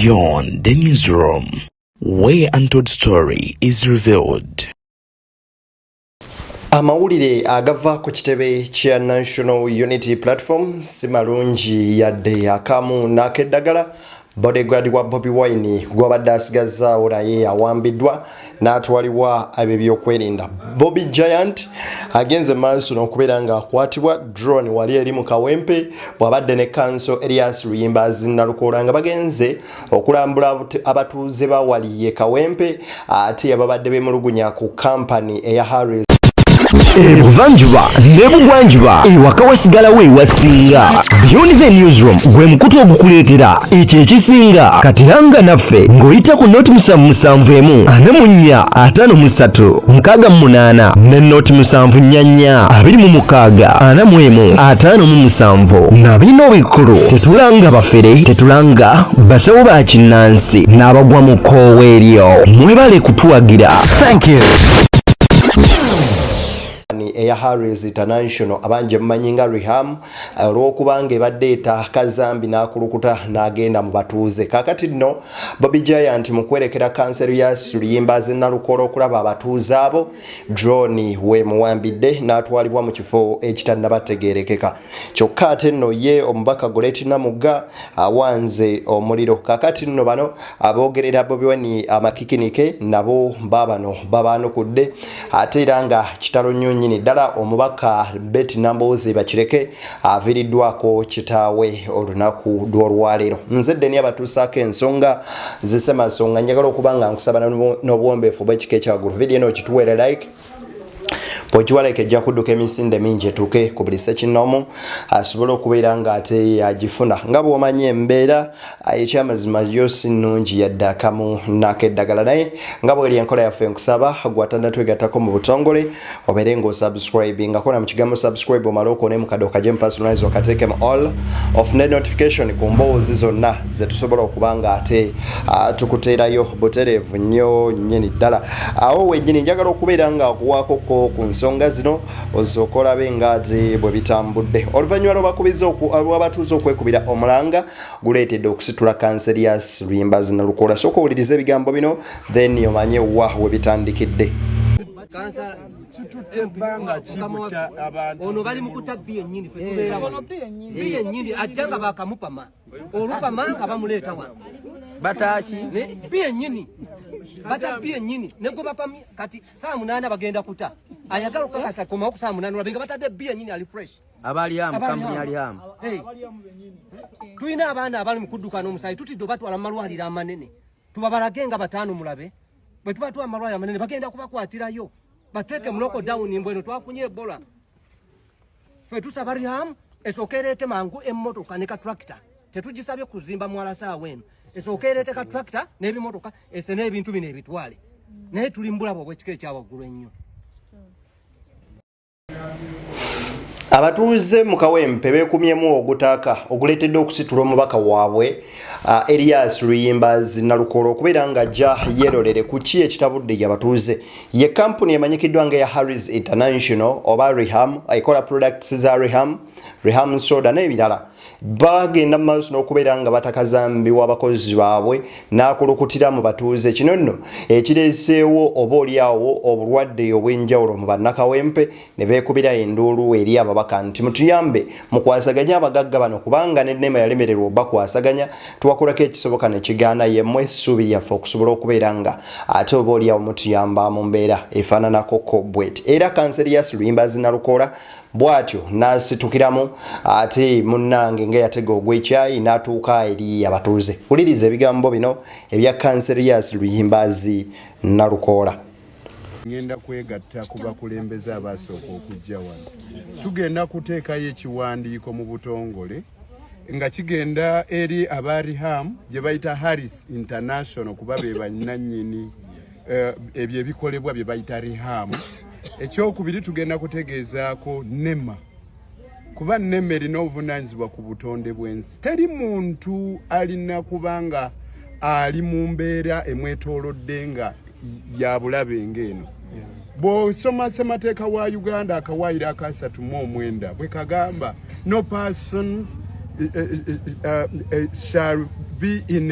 Beyond the newsroom, where untold story is revealed. Amawulire agava ku kitebe kya National Unity Platform simalungi yadde akamu n'akeddagala. Bodyguard wa Bobi Wine gwabadde asigazaawo naye awambiddwa n'atwalibwa ebyokwerinda. Bobby Giant agenze maaso n'okubeera nga akwatibwa drone wali eri mu Kawempe bw'abadde ne Council Elias Luyimbazi Nalukoola nga bagenze okulambula abatuuze ba wali ye Kawempe ate ababadde beemulugunya ku kampani eya Harris Ebuvanjuba nebugwanjuba ewaka wasigalawo ewasinga. Beyond the newsroom gwe mukutu ogukuleetera ekyo ekisinga katiranga naffe ng'oyita ku noti 771 44 53 ne noti 744 26 41 na bino bikulu tetulanga bafere tetulanga basawo ba kinnansi n'abagwa mu koowa eryo mwebale kutuwagira. Thank you. eya Harris International abanje mumanyi nga Reham olw'okubanga ebadde etakazambi n'akulukuta n'agenda mu batuuze. Kakati nno Bobby Giant mu kwerekera Council ya Luyimbazi Nalukoola okulaba abatuuze abo drone we muwambidde n'atwalibwa mu kifo ekitannabategeerekeka. Kyokka ate nno ye omubaka Goretti Namugga awanze omuliro. Kakati nno bano aboogerera Bobi Wine amakikinike nabo babano babaanukudde ate era nga kitalo nnyo nnyini ddala omubaka Betty Nambooze bakireke aviiriddwako kitaawe olunaku lw'olwaleero. Nze ddeni abatuusaako ensonga zisemasonga njagala okuba nga nkusaba n'obuwombeefu bw'ekika ekyagulu. Vidiyo eno kituweere like Pochiwaleke ejja kudduka emisinde mingi etuuke ku buli ssekinomu asobole okubeera nga ate agifuna. Nga bw'omanyi embeera ekyamazima yo si nnungi yadde akamu n'akeddagala naye nga bw'eri enkola yaffe nkusaba gwatanda twegattako mu butongole obeere ng'osubscribingako na mu kigambo subscribe omale okone mu kaddo kagye personalize okateekemu all of net notification ku mboozi zonna ze tusobola okuba nga ate tukuteerayo butereevu nnyo nnyini ddala. Awo wennyini njagala okubeera nga akuwaako ku nsonga zino osooka olabe nga ate bwe bitambudde. Oluvannyuma lw'abatuuze okwekubira omulanga guleetedde okusitula Council ya Luyimbazi Nalukoola. Sooka owuliriza ebigambo bino then omanye wa we bitandikidde. Ono bali mukuta bbi ennyini fe tubeera bbi ennyini ajja nga bakamupama olupama nga bamuleeta wano bataki bbi ennyini bata bbi ennyini negwe bapamye kati saa 8 bagenda kuta ayagala okukakasa komawo ku saa 8 olabinga batadde bbi ennyini ali fresh abali amu kampuni ali amu tulina abaana abali mu kudduka n'omusayi tutidde batwala mu malwaliro amanene tubabalage nga bataano mulabe bwe tuba tuwa amalwaliro amanene bagenda kubakwatirayo bateke muloko down mbweno twafunye ebola fe tusaba Reham esokerete mangu emmotoka ne ka tractor tetugisabye kuzimba mwala saawa eno esokerete ka tractor n'ebimotoka ese n'ebintu bino ebitwale naye tulimbula bwo bwekika ekyawaggulu ennyo. Abatuuze mu Kawempe beekumyemu ogutaaka oguleetedde okusitula omubaka waabwe Elias Luyimbazi Nalukoola okubeera nga ajja yeerolere ku ki ekitabudde abatuuze. Ye kampuni emanyikiddwa nga ya Harris International oba Reham ekola products za Reham soda n'ebirala bagenda mu maaso n'okubeera nga batakazambiwa abakozi baabwe n'akulukutira mu batuuze. Kino nno ekireeseewo oba oliawo obulwadde obw'enjawulo mu bannakawempe ne beekubira enduulu eri ababaka nti mutuyambe mukwasaganya abagagga bano kubanga n'ennema yalemererwa obakwasaganya tuwakolako ekisoboka ne kigaana yemmwe essuubi lyaffe okusobola okubeera nga ate oba oliawo mutuyamba mu mbeera efaananako bweti. Era Council ya Luyimbazi Nalukoola bwatyo n'asitukiramu ate munnange nga yatega ogw'ekyayi n'atuuka eri abatuuze. Wuliriza ebigambo bino ebya Council ya Luyimbazi Nalukoola. Ngenda kwegatta ku bakulembeze abasooka okujja wano. Tugenda kuteekayo ekiwandiiko mu butongole nga kigenda eri aba Reham gye bayita Harris International kuba be bannannyini ebyo ebikolebwa bye bayita Reham. Ekyokubiri tugenda kutegeezaako NEMA kuba NEMA erina obuvunaanyizibwa ku butonde bw'ensi. Teri muntu alina kubanga ali mu mbeera emwetoolodde nga ya bulabe ng'eno. Bw'osoma ssemateeka wa Uganda akawaayiro aka 3:9 bwe kagamba no person shall be in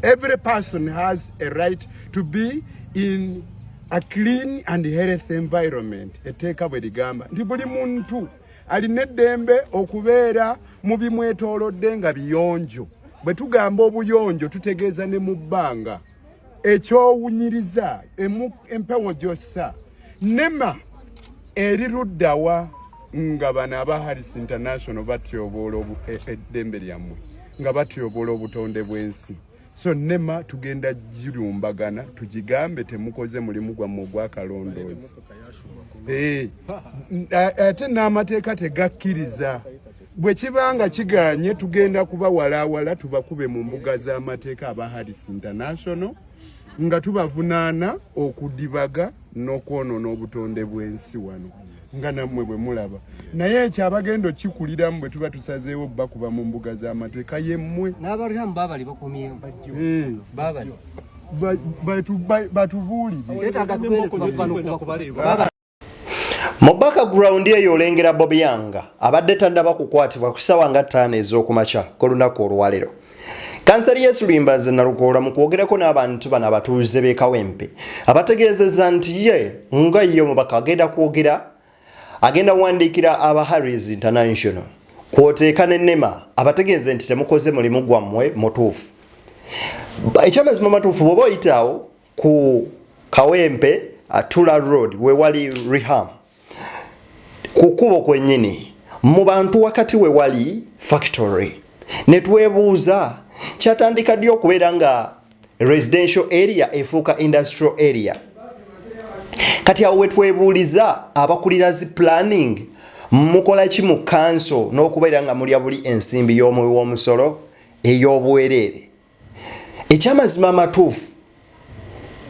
every person has a right to be in a clean and healthy environment. Eteeka bwe ligamba nti buli muntu alina eddembe okubeera mu bimwetoolodde nga biyonjo. Bwe tugamba obuyonjo tutegeeza ne mu bbanga ekyowunyiriza empewo gy'ossa nema eri luddawa nga bano aba Harris International batyoboola eddembe lyammwe nga batyoboola obutonde bw'ensi. So nema tugenda girumbagana tugigambe temukoze mulimu gwammwe ogwakalondoozi. Ate n'amateeka tegakkiriza. Bwe kibanga kiganye tugenda kubawalaawala tubakube mu mbuga z'amateeka aba Harris International nga tubavunaana okudibaga n'okwonoona obutonde bw'ensi wano nga nammwe bwe mulaba. Naye ekyo abagenda okikuliramu bwe tuba tusazeewo bakuba mu mbuga z'amateeka yemmwe n'abaliramu baabali bakomyewo baabali batubuulire. Mu background eyo olengera Bobby Yang abadde tannaba kukwatibwa ku ssaawa nga 5 ez'okumakya ku lunaku olwaleero. Kanseri Yesu Lwimbazi Nalukoola mu kwogerako n'abantu bano abatuuze b'e Kawempe abategeezezza nti ye nga ye omubaka agenda wandiikira aba Harris International kwoteeka n'ennema abategeeze nti temukoze mulimu gwammwe mutuufu. Ekyamazima matuufu bw'oba oyitaawo ku Kawempe Tula Road we wali Reham ku kkubo kwennyini mu bantu wakati we wali factory ne twebuuza kyatandika ddi okubeera nga residential area efuuka industrial area. Kati awo wetwebuuliza abakulira zi planning mukola ki mu council n'okubeera nga mulya buli ensimbi y'omuwi w'omusolo ey'obuwereere. Ekyamazima amatuufu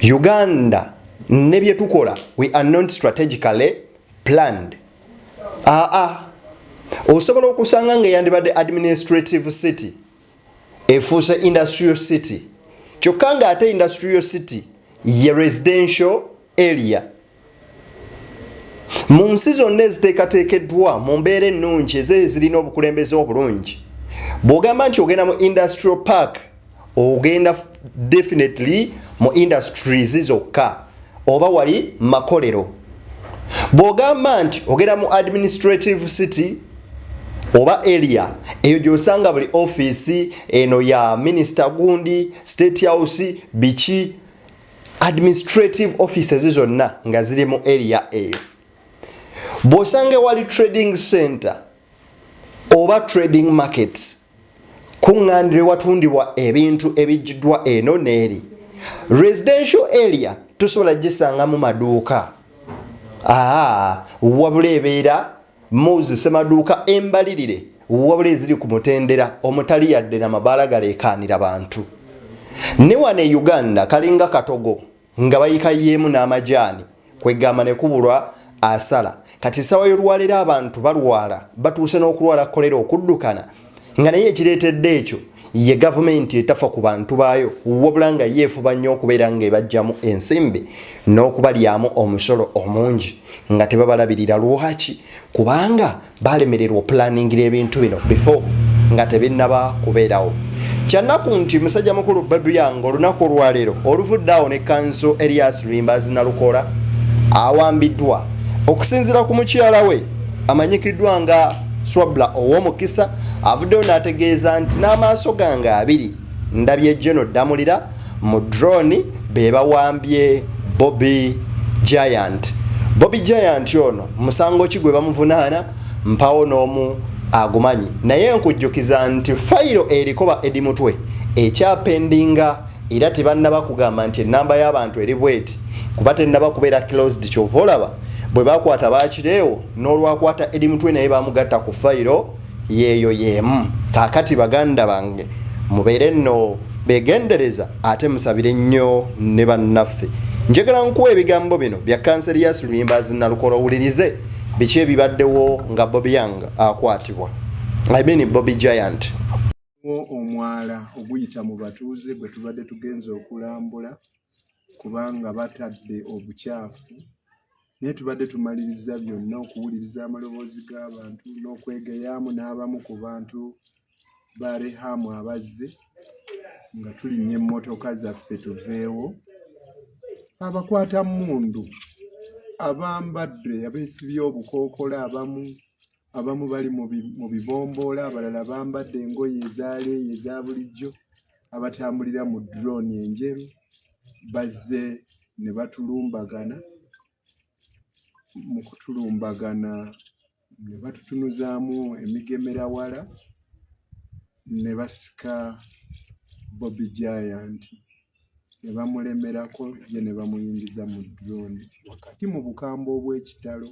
Uganda ne bye tukola we are not strategically planned. Osobola okusanga nga yandibadde administrative city efuuse industrial city kyokka nga ate industrial city ye residential area. Mu nsi zonna eziteekateekeddwa mu mbeera ennungi ezirina obukulembeze obulungi bw'ogamba nti ogenda mu industrial park ogenda definitely mu industries zokka oba wali makolero. Bw'ogamba nti ogenda mu administrative city oba area eyo gy'osanga buli office eno ya minister gundi state house bichi administrative offices zonna nga ziri mu area eyo. Bw'osanga wali trading center oba trading market kuŋŋaanire watundibwa ebintu ebijjiddwa eno n'eri. Residential area tusobola gisanga mu maduuka wabula ebeera muzise maduuka embalirire wabula eziri ku mutendera omutali yadde n'amabaala galeekaanira bantu. Ne wano e Uganda kalinga katogo nga bayikayeemu n'amajaani kwegamba ne kubulwa asala. Kati ssaawa y'olwaleero abantu balwala batuuse n'okulwala kolera okuddukana nga naye ekireetedde ekyo ye gavumenti etafa ku bantu baayo wabula nga yeefuba nnyo okubeera ng'ebajjamu ensimbi n'okubalyamu omusolo omungi nga tebabalabirira. Lwaki? Kubanga balemererwa opulaningira ebintu bino before nga tebinnaba kubeerawo. Kyannaku nti musajja mukulu Bobby Yang olunaku olwaleero oluvuddeawo ne kanso Erias Lwimbazi Nalukoola awambiddwa okusinziira ku mukyala we amanyikiddwa nga Swabla ow'omukisa avuddeyo n'ategeeza nti n'amaaso gange abiri ndabye General Damulira mu drone be bawambye Bobby Giant. Bobby Giant ono musango ki gwe bamuvunaana mpawo n'omu agumanyi naye nkujjukiza nti fayiro erikoba edi mutwe ekyapendinga era tebannaba kugamba nti ennamba y'abantu eri bweti kuba tennaba kubeera closed kyova olaba bwe bakwata bakireewo n'olwakwata edi mutwe naye bamugatta ku fayiro yeeyo yeemu. Kaakati baganda bange mubeere nno begendereza ate musabire nnyo ne bannaffe. Njagala nkuwa ebigambo bino bya kanseri ya Lwimbazi Nalukoola owulirize biki ebibaddewo nga Bobby Yang akwatibwa. Bobby Giant. Omwala oguyita mu batuuze bwe tubadde tugenze okulambula kubanga batadde obukyafu naye tubadde tumaliriza byonna okuwuliriza amaloboozi g'abantu n'okwegayaamu n'abamu ku bantu ba Rehamu abazze nga tulinnya emmotoka zaffe tuveewo abakwata mundu abambadde abeesibye obukookola abamu bali mu bibomboola abalala bambadde engoye ezaaleeyo eza bulijjo abatambulira mu drone enjeru bazze ne batulumbagana mu kutulumbagana ne batutunuzaamu emigemerawala ne basika Bobby Giant ne bamulemerako ye ne bamuyingiza mu drone wakati mu bukambwe obw'ekitalo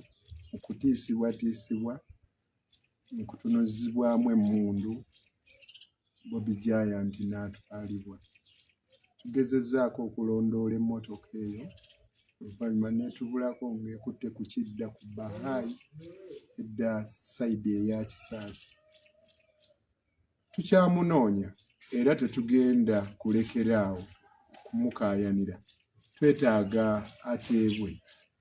mu kutiisibwatiisibwa mu kutunuzibwamu emmundu Bobby Giant n'atwalibwa. Tugezezzaako okulondoola emmotoka eyo oluvannyuma neetubulako ng'ekutte ku kidda ku Bahai edda sayidi eya Kisaasi. Tukyamunoonya era tetugenda kulekeraawo kumukaayanira. Twetaaga ateebwe.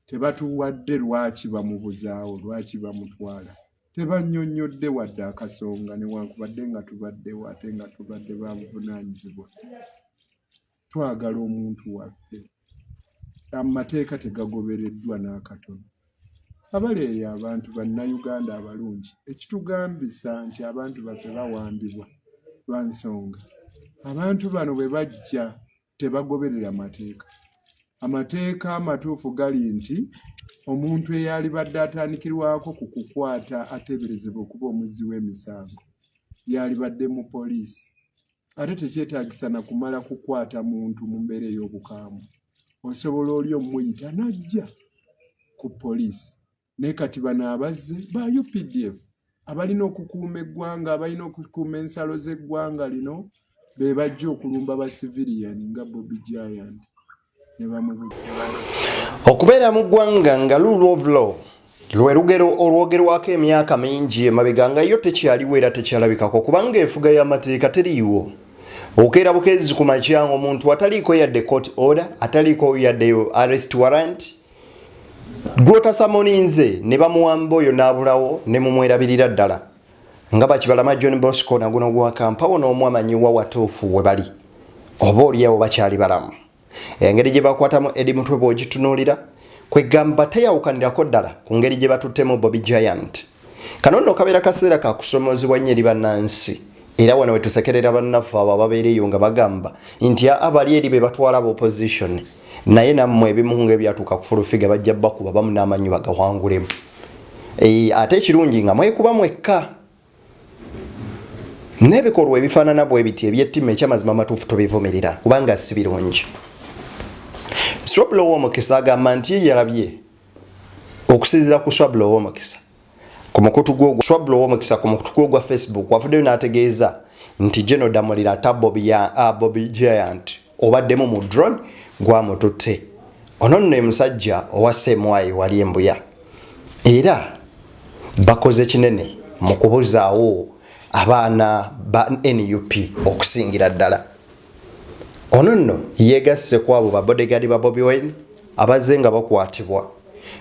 Tebatuwadde lwaki bamubuzaawo, lwaki bamutwala. Tebannyonnyodde wadde akasonga newankubadde nga tubaddewo ate nga tubadde babuvunaanyizibwa. Twagala omuntu waffe. Amateeka tegagobereddwa n'akatono. Abaleeyo abantu bannayuganda abalungi ekitugambisa nti abantu baffe bawambibwa lwa nsonga abantu bano bwe bajja tebagoberera mateeka. Amateeka amatuufu gali nti omuntu eyalibadde atandikirwako ku kukwata ateeberezebwa okuba omuzzi w'emisango yalibadde mu poliisi ate tekyetaagisa na kumala kukwata muntu mu mbeera ey'obukaamu. Osobola oli omuyita n'ajja ku poliisi naye kati bano abazze ba UPDF abalina okukuuma eggwanga abalina okukuuma ensalo z'eggwanga lino be bajja okulumba ba civilian nga Bobby Giant ne bamubujja. Okubeera mu ggwanga nga rule of law lwe lugero olwogerwako emyaka mingi emabega nga yo tekyaliwo era tekyalabikako kubanga enfuga y'amateeka teriiwo. Okeera bukeezi ku makya omuntu ataliiko yadde court order ataliiko yadde arrest warrant gw'otasamoninze ne bamuwamba oyo n'abulawo ne mumwerabirira ddala nga Bakibalama John Bosco na guno gwa Kampawo n'omu amanyiwa watuufu we bali oba oliawo bakyali balamu. Engeri gye bakwatamu Eddie Mutwe bw'ogitunuulira kwegamba teyawukanirako ddala ku ngeri gye batuttemu Bobby Giant. Kano nno kabeera kaseera ka kusomoozebwa nnyo eri bannansi era wano we tusekerera bannaffe abo ababeereyo nga bagamba nti abali eri be batwala aba opposition naye nammwe ebimu ng'ebyatuuka ku fulufiga bajja bakuba bamu n'amanyi bagawangulemu. Ate ekirungi nga mwekuba mwekka n'ebikolwa ebifaanana bwe biti ebyettima ekyamazima amatuufu tobivumirira kubanga si birungi. Swabula ow'omukisa agamba nti ye yalabye okusinziira ku Swabula ow'omukisa ku mukutu gwa Facebook wafuddeyo n'ategeeza nti General Damulira ata Bobby Giant obaddemu mu drone gwamututte. Ono nno musajja owa Ssemwayi wali embuya era bakoze kinene mu kubuzaawo abaana ba NUP okusingira ddala. Ono nno yeegasse ku abo babodegaadi ba Bobi Wine abazze nga bakwatibwa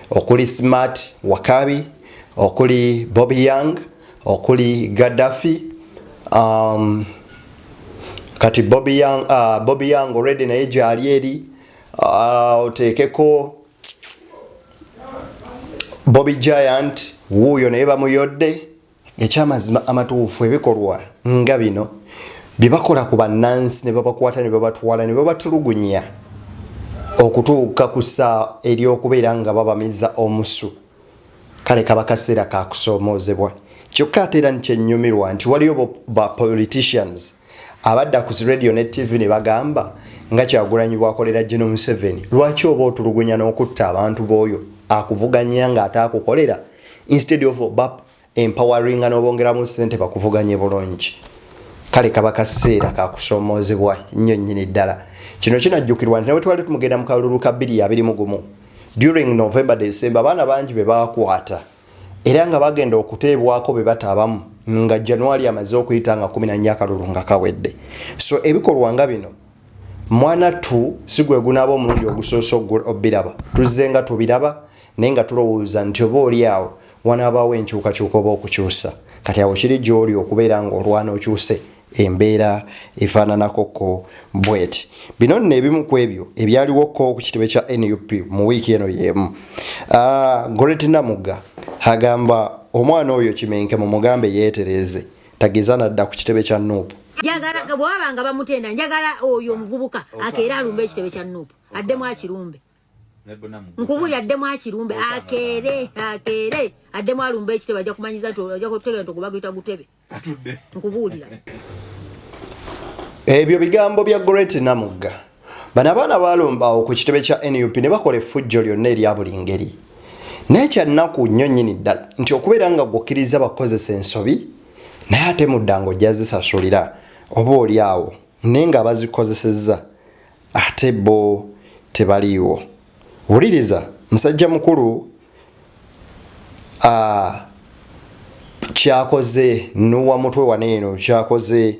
okuli Smart Wakabi okuli Bobby Young okuli Gaddafi kati Bobby Young already naye gyali eri oteekeko Bobby Giant wuuyo naye bamuyodde. Ekyamazima amatuufu ebikolwa nga bino bibakola ku bannansi ne babakwata ne babatwala ne babatulugunya okutuuka ku ssaawa ery'okubeera nga babamiza omusu. Kale kaba kaseera ka kusoomoozebwa kyokka ate era nkyennyumirwa nti waliyo ba politicians abadda ku radio ne TV ne bagamba nga Kyagulanyi bwakolera General Museveni lwaki oba otulugunya n'okutta abantu b'oyo akuvuganya nga ataakukolera instead of empowering n'obongeramu ssente bakuvuganye bulungi. Kale kaba kaseera ka kusoomoozebwa nnyo nnyini ddala. Kino kinajjukirwa nti ne bwe twali tumugenda mu kalulu ka 2021 during November December abaana bangi be baakwata era nga bagenda okuteebwako be bataabamu nga January amaze okuyita nga 14 akalulu nga kawedde. So ebikolwa nga bino mwana tu sigwe gunaaba omulundi ogusoose obiraba tuzze nga tubiraba naye nga tulowooza nti oba oli awo wanaabaawo enkyukakyuka oba okukyusa kati awo kiri gy'oli okubeera nga olwana okyuse embeera efaananako bweti. Bino nno ebimu ku ebyo ebyaliwoko ku kitebe kya NUP mu wiiki eno y'emu. Goret Namuga agamba omwana oyo Kimenke mu mugambe yeetereze tageza nadda ku kitebe kya NUP. Njagala bwabanga bamutenda njagala oyo omuvubuka akeera alumbe ekitebe kya NUP addemu akirumbe. Nkubuli addemu akirumbe akeere addemu alumbe ekitebe ajja kumanyiza nti ajja kutegeera nti okubaguyita gutebe. Nkubuulira. Ebyo bigambo bya Goret Namuga. Bano abaana balumbawo ku kitebe kya NUP ne bakola effujjo lyonna erya buli ngeri. N'ekyannaku nnyo nnyini ddala nti okubeera nga gwokkiriza bakozesa ensobi naye ate mudda ng'ojja zisasulira oba oli awo naye nga bazikozesezza ate bo tebaliiwo. Wuliriza musajja mukulu kyakoze n'owa mutwe waneeno kyakoze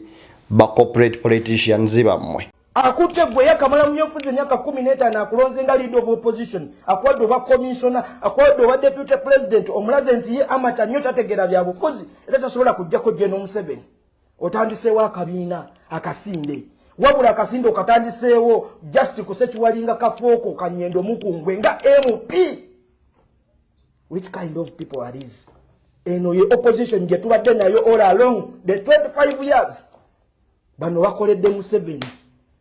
ba corporate politicians bammwe. Akutte gwe yakamala myofuze myaka 15 akulonze nga leader of opposition akwadde oba commissioner akwadde oba deputy president omulaze nti ye amata nnyo tategera bya bufuzi era tasobola kujjako gye n'Omuseveni. Otandiseewo akabiina akasinde wabula akasinde okatandiseewo just kusekiwalinga kafooko kanyendo mukungwe nga MP. Which kind of people are these? Eno ye opposition gye tubadde nayo all along the 25 years. Bano bakoledde Museveni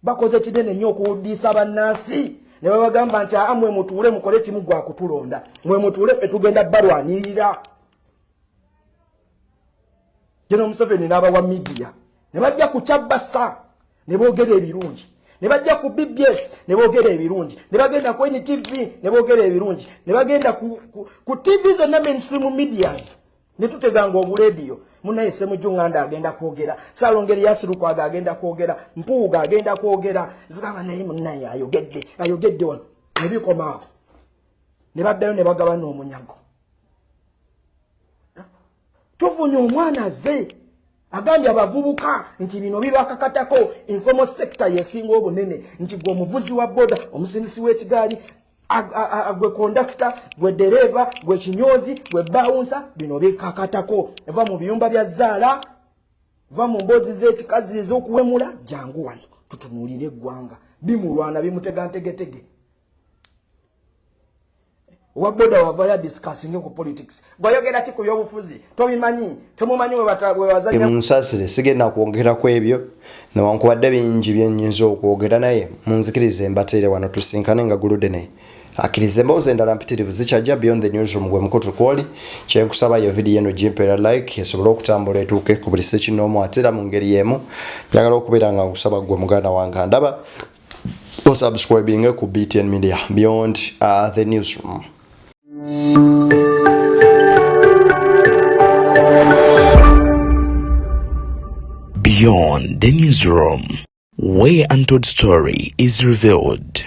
bakoze kinene nnyo okuwuddisa bannansi ne babagamba nti amwe mutuule mukole kimu gwa kutulonda mwe mutuule ffe tugenda balwanirira. Jeno Museveni n'abawa media ne bajja ku Kyabasa ne boogera ebirungi ne bajja ku BBS ne boogera ebirungi ne bagenda ku NTV ne boogera ebirungi ne bagenda ku TV zonna mainstream medias ne tuteganga obulediyo munaye Ssemujjunganda agenda kwogera Salongeri Yasiruka agenda kwogera Mpuuga agenda kwogera zikaba naye munaye ayogedde wano ne bikomaawo ne baddayo ne bagabana omunyago. Tufunye omwana ze agambye abavubuka nti bino bibakakatako informal sector yesinga obunene nti gwe omuvuzi wa boda omusindisi w'ekigaali gwe conductor gwe dereva gwe kinyozi gwe bouncer bino bikakatako eva mu biyumba bya Zaala va mu mbozi z'ekikazi ez'okuwemula jangu wano tutunuulire eggwanga bimulwana bimutegantegetege. Waboda wavaya discussing ku politics. Goyogera ki ku byobufuzi? Tobimanyi, temumanyi we bazanya. Musasire sigenda kwongera ku ebyo newankubadde bingi byennyinza okwogera naye munzikirize mbateere wano tusinkane nga Guludene. Akirize mboozi endala mpitirivu zikyajja Beyond the Newsroom gwe mukutu kwoli kyenkusaba yo video eno gimpera like esobola okutambula etuuke ku buli sekinoomu ate era mu ngeri y'emu njagala okubeera nga nkusaba gwe muganda wange ndaba osubscribing ku BTN Media Beyond the Newsroom. Beyond the Newsroom, where untold story is revealed.